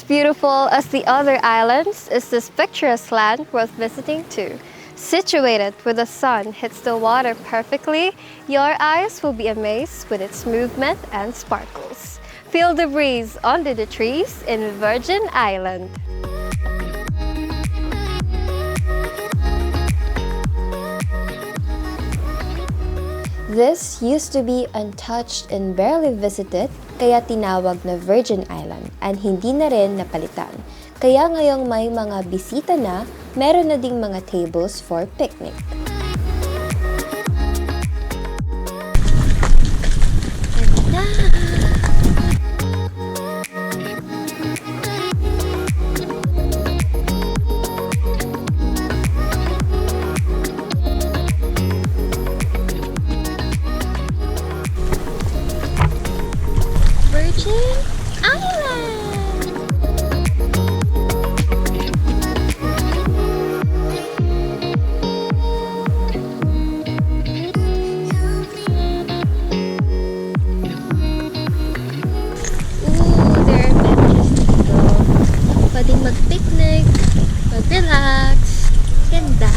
As beautiful as the other islands is this picturesque land worth visiting too. Situated where the sun hits the water perfectly, your eyes will be amazed with its movement and sparkles. Feel the breeze under the trees in Virgin Island. This used to be untouched and barely visited, kaya tinawag na Virgin Island, and hindi na rin napalitan. Kaya ngayong may mga bisita na, meron na ding mga tables for picnic. Virgin Island! There are benches dito. Pwedeng mag-picnic, mag-relax. Ganda!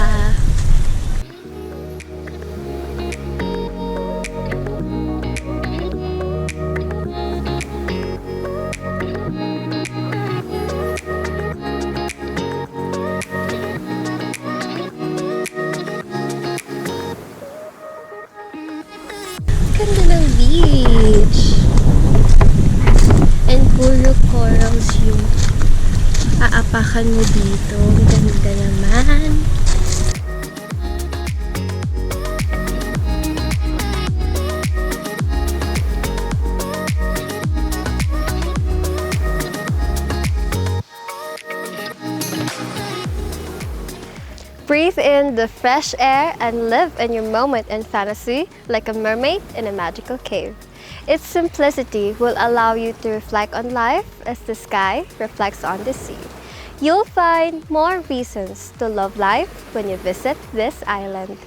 Ganda ng beach! And puro corals yung aapakan mo dito. Ganda naman! Breathe in the fresh air and live in your moment in fantasy like a mermaid in a magical cave. Its simplicity will allow you to reflect on life as the sky reflects on the sea. You'll find more reasons to love life when you visit this island.